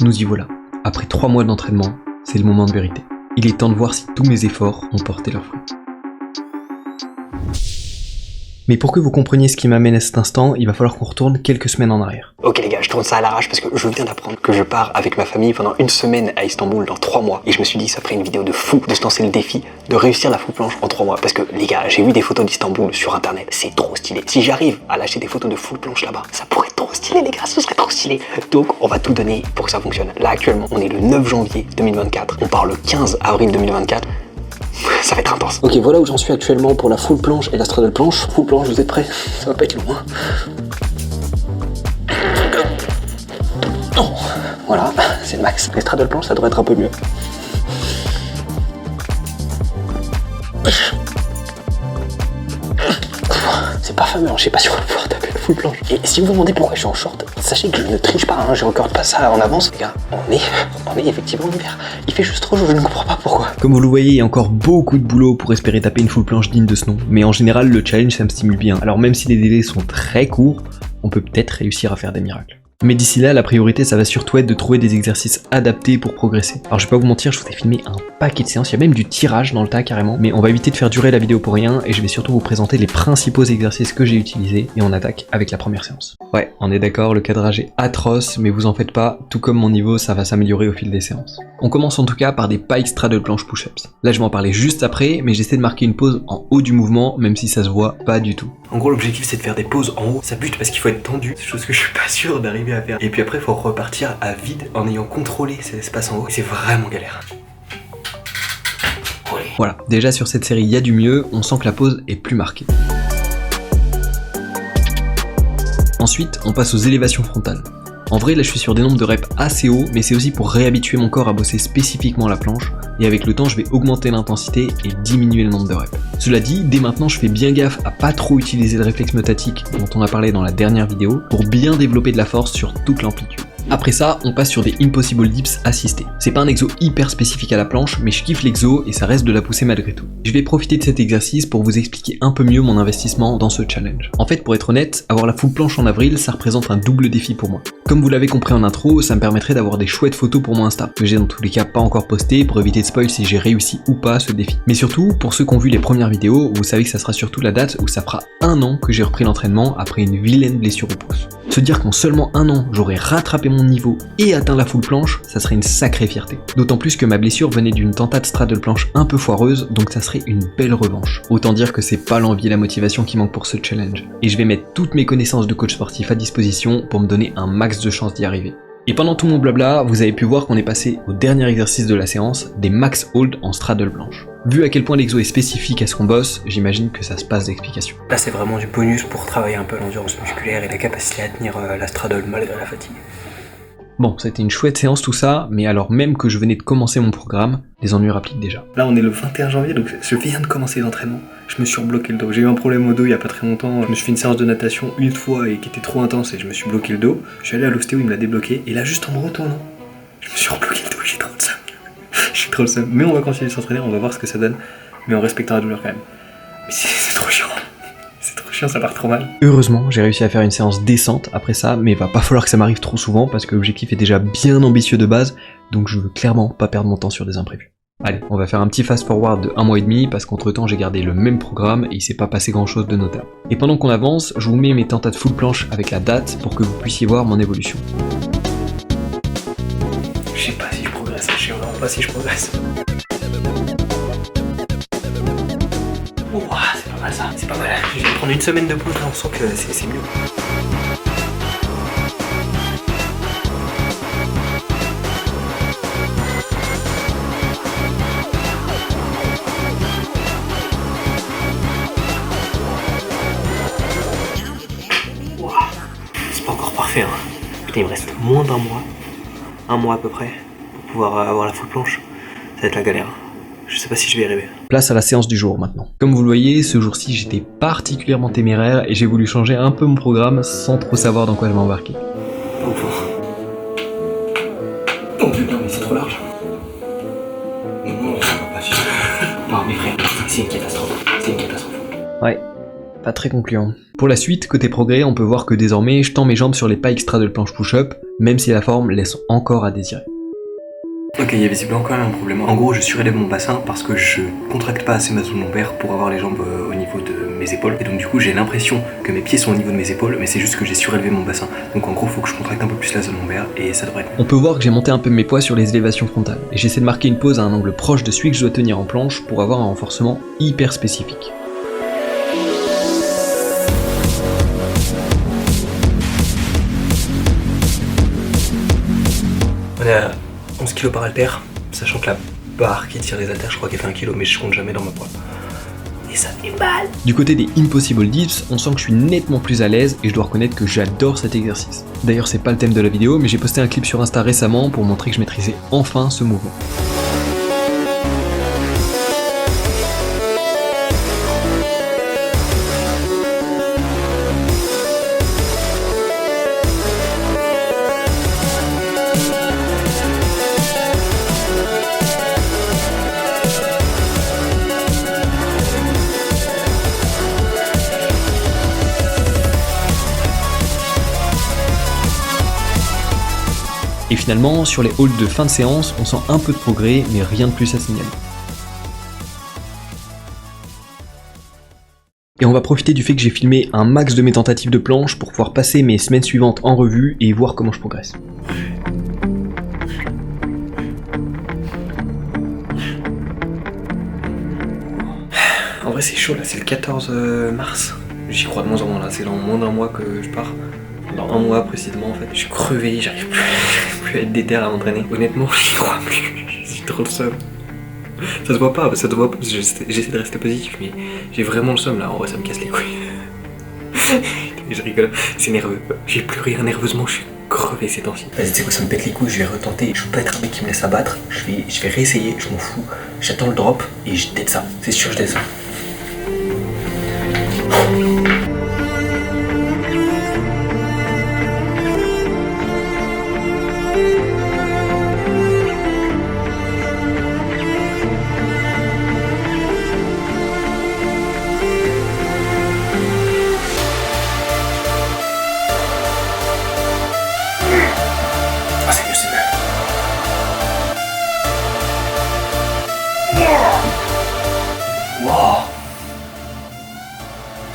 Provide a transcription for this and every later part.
Nous y voilà. Après 3 mois d'entraînement, c'est le moment de vérité. Il est temps de voir si tous mes efforts ont porté leurs fruits. Mais pour que vous compreniez ce qui m'amène à cet instant, il va falloir qu'on retourne quelques semaines en arrière. Ok les gars, je tourne ça à l'arrache parce que je viens d'apprendre que je pars avec ma famille pendant une semaine à Istanbul dans 3 mois. Et je me suis dit ça ferait une vidéo de fou de se lancer le défi de réussir la full planche en 3 mois. Parce que les gars, j'ai vu des photos d'Istanbul sur internet, c'est trop stylé. Si j'arrive à lâcher des photos de full planche là-bas, ça pourrait être trop stylé les gars, ce serait trop stylé. Donc on va tout donner pour que ça fonctionne. Là actuellement, on est le 9 janvier 2024, on part le 15 avril 2024. Ça va être intense. Ok, voilà où j'en suis actuellement pour la full planche et la straddle planche. Full planche, vous êtes prêts? Ça va pas être loin. Oh, voilà, c'est le max. Les straddle planche, ça devrait être un peu mieux. C'est pas fameux, hein. Je sais pas si on va pouvoir taper la full planche. Et si vous vous demandez pourquoi je suis en short, sachez que je ne triche pas, hein. Je recorde pas ça en avance. Les gars, on est effectivement en hiver. Il fait juste trop chaud, je ne comprends pas pourquoi. Comme vous le voyez, il y a encore beaucoup de boulot pour espérer taper une full planche digne de ce nom. Mais en général, le challenge, ça me stimule bien. Alors même si les délais sont très courts, on peut peut-être réussir à faire des miracles. Mais d'ici là, la priorité, ça va surtout être de trouver des exercices adaptés pour progresser. Alors je vais pas vous mentir, je vous ai filmé un paquet de séances, il y a même du tirage dans le tas carrément, mais on va éviter de faire durer la vidéo pour rien, et je vais surtout vous présenter les principaux exercices que j'ai utilisés, et on attaque avec la première séance. Ouais, on est d'accord, le cadrage est atroce, mais vous en faites pas, tout comme mon niveau, ça va s'améliorer au fil des séances. On commence en tout cas par des pike straddle planche push-ups. Là je vais en parler juste après, mais j'essaie de marquer une pause en haut du mouvement, même si ça se voit pas du tout. En gros, l'objectif c'est de faire des pauses en haut. Ça bute parce qu'il faut être tendu, chose que je suis pas sûr d'arriver à faire. Et puis après, il faut repartir à vide en ayant contrôlé cet espace en haut. C'est vraiment galère. Allez. Voilà, déjà sur cette série, il y a du mieux, on sent que la pause est plus marquée. Ensuite, on passe aux élévations frontales. En vrai, là je suis sur des nombres de reps assez hauts, mais c'est aussi pour réhabituer mon corps à bosser spécifiquement la planche, et avec le temps je vais augmenter l'intensité et diminuer le nombre de reps. Cela dit, dès maintenant je fais bien gaffe à pas trop utiliser le réflexe myotatique dont on a parlé dans la dernière vidéo, pour bien développer de la force sur toute l'amplitude. Après ça, on passe sur des impossible dips assistés. C'est pas un exo hyper spécifique à la planche, mais je kiffe l'exo et ça reste de la pousser malgré tout. Je vais profiter de cet exercice pour vous expliquer un peu mieux mon investissement dans ce challenge. En fait, pour être honnête, avoir la full planche en avril, ça représente un double défi pour moi. Comme vous l'avez compris en intro, ça me permettrait d'avoir des chouettes photos pour mon Insta, que j'ai dans tous les cas pas encore posté pour éviter de spoil si j'ai réussi ou pas ce défi. Mais surtout, pour ceux qui ont vu les premières vidéos, vous savez que ça sera surtout la date où ça fera 1 an que j'ai repris l'entraînement après une vilaine blessure au pouce. Se dire qu'en seulement 1 an, j'aurais rattrapé mon niveau et atteint la full planche, ça serait une sacrée fierté. D'autant plus que ma blessure venait d'une tentade straddle planche un peu foireuse, donc ça serait une belle revanche. Autant dire que c'est pas l'envie et la motivation qui manquent pour ce challenge. Et je vais mettre toutes mes connaissances de coach sportif à disposition pour me donner un max de chances d'y arriver. Et pendant tout mon blabla, vous avez pu voir qu'on est passé au dernier exercice de la séance, des max hold en straddle planche. Vu à quel point l'exo est spécifique à ce qu'on bosse, j'imagine que ça se passe d'explication. Là, c'est vraiment du bonus pour travailler un peu l'endurance musculaire et la capacité à tenir la straddle malgré la fatigue. Bon, c'était une chouette séance tout ça, mais alors même que je venais de commencer mon programme, les ennuis rappliquent déjà. Là on est le 21 janvier, donc je viens de commencer l'entraînement. Je me suis rebloqué le dos. J'ai eu un problème au dos il y a pas très longtemps. Je me suis fait une séance de natation une fois et qui était trop intense et je me suis bloqué le dos. Je suis allé à l'ostéo, il me l'a débloqué. Et là juste en me retournant, je me suis rebloqué le dos, j'ai trop de seum. J'ai trop le seum. Mais on va continuer de s'entraîner, on va voir ce que ça donne. Mais en respectant la douleur quand même. Mais c'est trop chiant. C'est trop chiant, ça part trop mal. Heureusement, j'ai réussi à faire une séance décente après ça, mais va pas falloir que ça m'arrive trop souvent parce que l'objectif est déjà bien ambitieux de base, donc je veux clairement pas perdre mon temps sur des imprévus. Allez, on va faire un petit fast forward de 1 mois et demi parce qu'entre temps j'ai gardé le même programme et il s'est pas passé grand chose de notable. Et pendant qu'on avance, je vous mets mes tentades full planche avec la date pour que vous puissiez voir mon évolution. Je sais pas si je progresse, je sais vraiment pas si je progresse. Ouah, c'est pas mal ça, c'est pas mal. Je vais prendre une semaine de pause, là on sent que c'est mieux. C'est pas encore parfait hein. Putain, il me reste moins d'1 mois. 1 mois à peu près pour pouvoir avoir la full planche. Ça va être la galère. Je sais pas si je vais y arriver. Place à la séance du jour maintenant. Comme vous le voyez, ce jour-ci j'étais particulièrement téméraire et j'ai voulu changer un peu mon programme sans trop savoir dans quoi je m'embarquais. Pas ouf. Oh putain, mais c'est trop large. Non, c'est pas facile. Non mais frère, c'est une catastrophe. C'est une catastrophe. Ouais, pas très concluant. Pour la suite, côté progrès, on peut voir que désormais, je tends mes jambes sur les pas extra de planche push-up, même si la forme laisse encore à désirer. Ok, il y a visiblement quand même un problème. En gros, je surélève mon bassin parce que je contracte pas assez ma zone lombaire pour avoir les jambes au niveau de mes épaules. Et donc du coup, j'ai l'impression que mes pieds sont au niveau de mes épaules, mais c'est juste que j'ai surélevé mon bassin. Donc en gros, faut que je contracte un peu plus la zone lombaire et ça devrait être bon. On peut voir que j'ai monté un peu mes poids sur les élévations frontales, et j'essaie de marquer une pose à un angle proche de celui que je dois tenir en planche pour avoir un renforcement hyper spécifique. On est à 11 kg par haltère, sachant que la barre qui tire les haltères, je crois qu'elle fait 1 kg, mais je compte jamais dans ma poids. Et ça fait mal. Du côté des Impossible Dips, on sent que je suis nettement plus à l'aise et je dois reconnaître que j'adore cet exercice. D'ailleurs, c'est pas le thème de la vidéo, mais j'ai posté un clip sur Insta récemment pour montrer que je maîtrisais enfin ce mouvement. Et finalement, sur les holds de fin de séance, on sent un peu de progrès, mais rien de plus à signaler. Et on va profiter du fait que j'ai filmé un max de mes tentatives de planche pour pouvoir passer mes semaines suivantes en revue et voir comment je progresse. En vrai, c'est chaud là, c'est le 14 mars. J'y crois de moins en moins là, c'est dans moins d'un mois que je pars. Dans un mois précisément en fait. Je suis crevé, j'arrive plus à être déter à m'entraîner. Honnêtement, j'y crois plus. J'ai trop le seum. Ça se voit pas, parce que j'essaie de rester positif, mais j'ai vraiment le seum là. En vrai, ça me casse les couilles. Je rigole, c'est nerveux. J'ai plus rien nerveusement, je suis crevé ces temps-ci. Vas-y, tu sais quoi, ça me pète les couilles, je vais retenter. Je veux pas être un mec qui me laisse abattre. Je vais réessayer, je m'en fous. J'attends le drop et je dead ça. C'est sûr, je dead ça.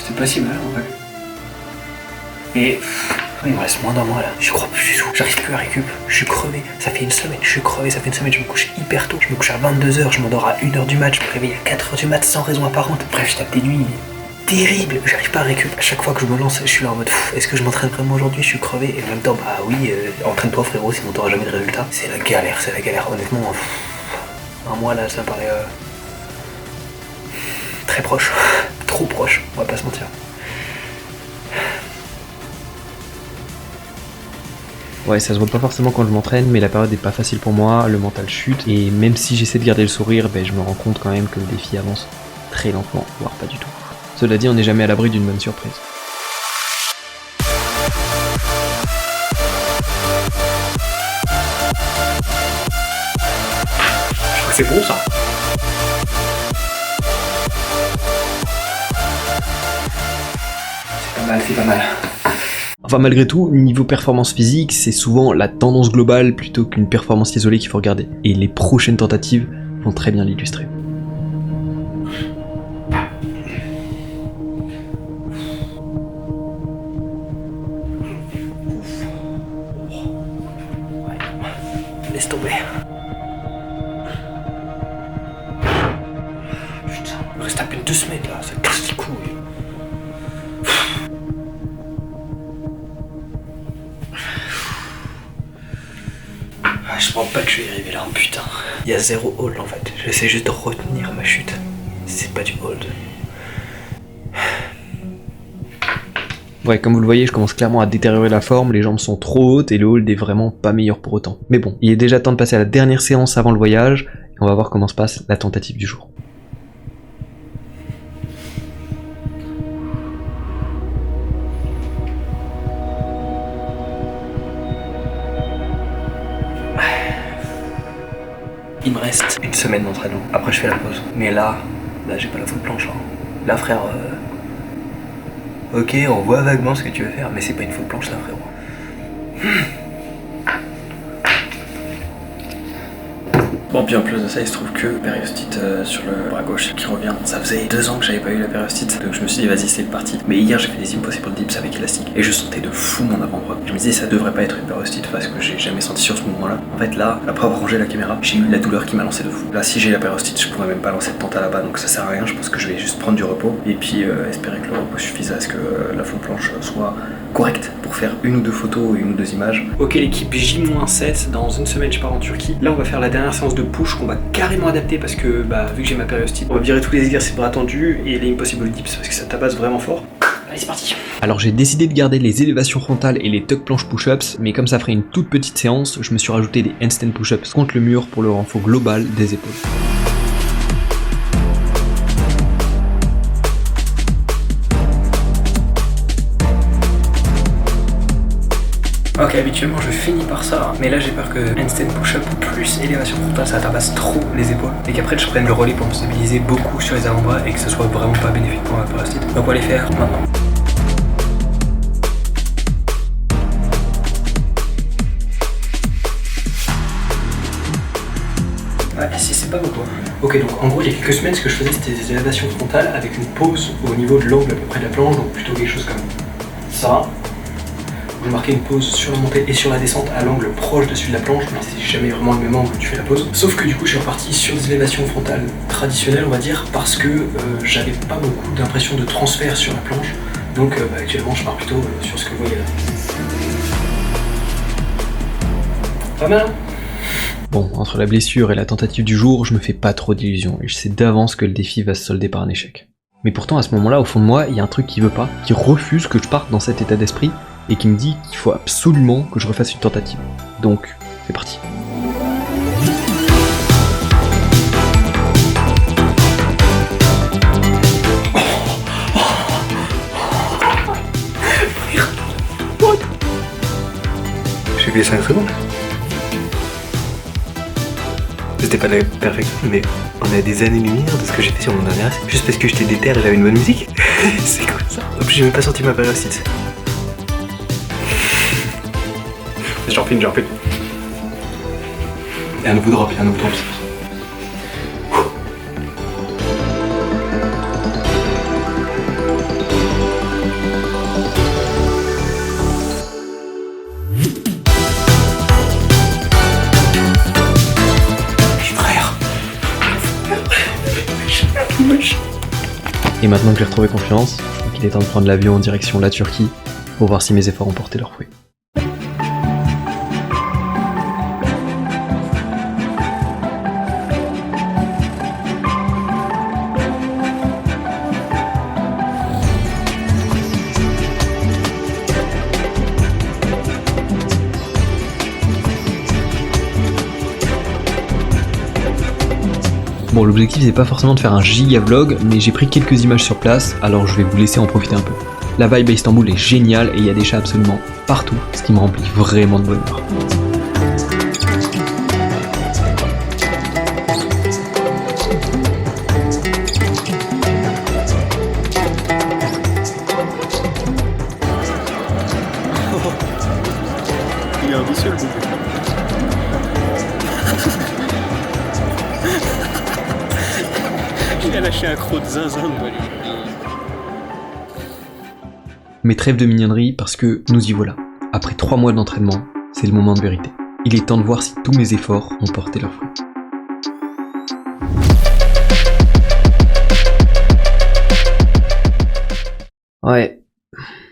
C'est pas si mal en vrai. Mais il me reste moins d'un mois là. J'y crois plus du tout. J'arrive plus à récup. Je suis crevé. Ça fait une semaine. Je suis crevé. Ça fait une semaine. Je me couche hyper tôt. Je me couche à 22h. Je m'endors à 1h du mat. Je me réveille à 4h du mat sans raison apparente. Bref, je tape des nuits terribles. J'arrive pas à récup. À chaque fois que je me lance, je suis là en mode est-ce que je m'entraîne vraiment aujourd'hui? Je suis crevé. Et en même temps, bah oui, entraîne-toi frérot, sinon t'auras jamais de résultat. C'est la galère. C'est la galère. Honnêtement, un mois là, ça me paraît très proche. Trop proche. On va pas se mentir. Ouais, ça se voit pas forcément quand je m'entraîne, mais la période est pas facile pour moi, le mental chute, et même si j'essaie de garder le sourire, je me rends compte quand même que le défi avance très lentement, voire pas du tout. Cela dit, on n'est jamais à l'abri d'une bonne surprise. Je crois que c'est bon ça. C'est pas mal. Enfin malgré tout, niveau performance physique, c'est souvent la tendance globale plutôt qu'une performance isolée qu'il faut regarder. Et les prochaines tentatives vont très bien l'illustrer. Laisse tomber. Putain, il me reste à peine 2 semaines là, ça casse les couilles. Je pense pas que je vais y arriver là, putain. Il y a 0 hold en fait. J'essaie juste de retenir ma chute. C'est pas du hold. Ouais, comme vous le voyez, je commence clairement à détériorer la forme, les jambes sont trop hautes et le hold est vraiment pas meilleur pour autant. Mais bon, il est déjà temps de passer à la dernière séance avant le voyage, et on va voir comment se passe la tentative du jour. Il me reste une semaine d'entraînement. Après je fais la pause. Mais là j'ai pas la full planche. Hein. Là frère, Ok, on voit vaguement ce que tu veux faire, mais c'est pas une fausse planche là, frérot. Bon, puis en plus de ça, il se trouve que périostite sur le bras gauche qui revient. Ça faisait 2 ans que j'avais pas eu la périostite, donc je me suis dit vas-y c'est parti. Mais hier j'ai fait des impossible dips avec élastique et je sentais de fou mon avant-bras. Je me disais ça devrait pas être une périostite parce que j'ai jamais senti sur ce mouvement-là. En fait là, après avoir rangé la caméra, j'ai eu la douleur qui m'a lancé de fou. Là si j'ai la périostite, je pourrais même pas lancer de pente là-bas, donc ça sert à rien. Je pense que je vais juste prendre du repos et puis espérer que le repos suffise à ce que la flotte planche soit correcte pour faire 1 ou 2 photos et 1 ou 2 images. Ok l'équipe, J-7, dans 1 semaine je pars en Turquie. Là on va faire la dernière séance de push qu'on va carrément adapter parce que vu que j'ai ma périostite, on va virer tous les exercices bras tendus et les impossible dips parce que ça tabasse vraiment fort. Allez c'est parti. Alors j'ai décidé de garder les élévations frontales et les tuck planches push-ups, mais comme ça ferait une toute petite séance, je me suis rajouté des handstand push-ups contre le mur pour le renfort global des épaules. Ok, habituellement je finis par ça, mais là j'ai peur que handstand push-up plus élévation frontale ça tabasse trop les épaules et qu'après je prenne le relais pour me stabiliser beaucoup sur les avant-bras et que ce soit vraiment pas bénéfique pour ma périostite. Donc on va les faire maintenant. Ouais, si c'est pas beaucoup. Ok, donc en gros il y a quelques semaines ce que je faisais c'était des élévations frontales avec une pause au niveau de l'angle à peu près de la planche, donc plutôt quelque chose comme ça. Je marquais une pause sur la montée et sur la descente à l'angle proche de celui de la planche, mais c'est jamais vraiment le même angle où tu fais la pause. Sauf que du coup je suis reparti sur des élévations frontales traditionnelles on va dire, parce que j'avais pas beaucoup d'impression de transfert sur la planche, donc actuellement je pars plutôt sur ce que vous voyez là. Pas mal hein. Bon, entre la blessure et la tentative du jour, je me fais pas trop d'illusions et je sais d'avance que le défi va se solder par un échec. Mais pourtant à ce moment-là, au fond de moi, il y a un truc qui veut pas, qui refuse que je parte dans cet état d'esprit, et qui me dit qu'il faut absolument que je refasse une tentative. Donc, c'est parti. J'ai fait 5 secondes. C'était pas la perfection, mais on a des années-lumière de ce que j'ai fait sur mon dernier essai. Juste parce que j'étais déter et j'avais une bonne musique. C'est cool ça. En plus j'ai même pas senti ma périostite. J'en file. Et un nouveau drop, Et maintenant que j'ai retrouvé confiance, je crois qu'il est temps de prendre l'avion en direction la Turquie pour voir si mes efforts ont porté leurs fruits. Bon, l'objectif c'est pas forcément de faire un giga vlog, mais j'ai pris quelques images sur place, alors je vais vous laisser en profiter un peu. La vibe à Istanbul est géniale et il y a des chats absolument partout, ce qui me remplit vraiment de bonheur. Il est ambitieux le bouquet. Il a lâché un croc de zinzin, lui. Mais trêve de mignonnerie parce que nous y voilà. Après 3 mois d'entraînement, c'est le moment de vérité. Il est temps de voir si tous mes efforts ont porté leurs fruits. Ouais,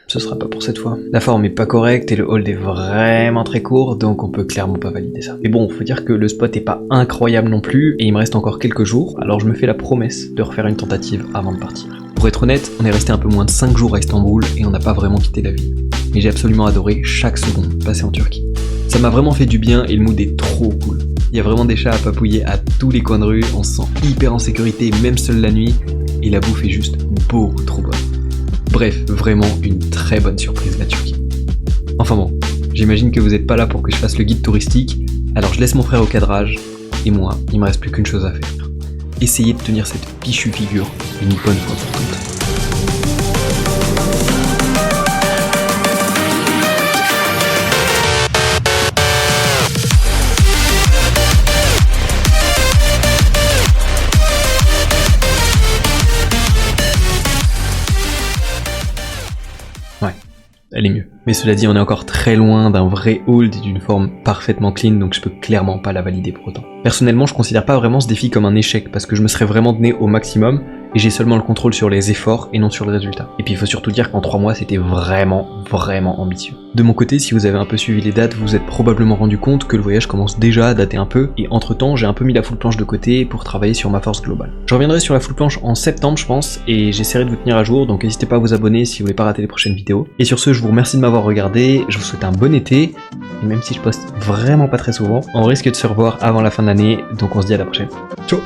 ce sera pas pour cette fois. La forme est pas correcte et le hold est vraiment très court, donc on peut clairement pas valider ça. Mais bon, faut dire que le spot est pas incroyable non plus, et il me reste encore quelques jours, alors je me fais la promesse de refaire une tentative avant de partir. Pour être honnête, on est resté un peu moins de 5 jours à Istanbul et on n'a pas vraiment quitté la ville. Mais j'ai absolument adoré chaque seconde passée en Turquie. Ça m'a vraiment fait du bien et le mood est trop cool. Il y a vraiment des chats à papouiller à tous les coins de rue, on se sent hyper en sécurité même seul la nuit, et la bouffe est juste beaucoup trop bonne. Bref, vraiment une très bonne surprise la Turquie. Enfin bon, j'imagine que vous n'êtes pas là pour que je fasse le guide touristique, alors je laisse mon frère au cadrage, et moi, il me reste plus qu'une chose à faire. Essayer de tenir cette fichue figure une bonne fois pour toutes. elle est mieux. Mais cela dit, on est encore très loin d'un vrai hold et d'une forme parfaitement clean, donc je peux clairement pas la valider pour autant. Personnellement, je considère pas vraiment ce défi comme un échec, parce que je me serais vraiment donné au maximum, et j'ai seulement le contrôle sur les efforts et non sur le résultat. Et puis il faut surtout dire qu'en 3 mois, c'était vraiment ambitieux. De mon côté, si vous avez un peu suivi les dates, vous vous êtes probablement rendu compte que le voyage commence déjà à dater un peu, et entre temps, j'ai un peu mis la full planche de côté pour travailler sur ma force globale. Je reviendrai sur la full planche en septembre, je pense, et j'essaierai de vous tenir à jour, donc n'hésitez pas à vous abonner si vous voulez pas rater les prochaines vidéos. Et sur ce, je vous remercie de m'avoir regardé, je vous souhaite un bon été, et même si je poste vraiment pas très souvent, on risque de se revoir avant la fin de l'année, donc on se dit à la prochaine. Ciao!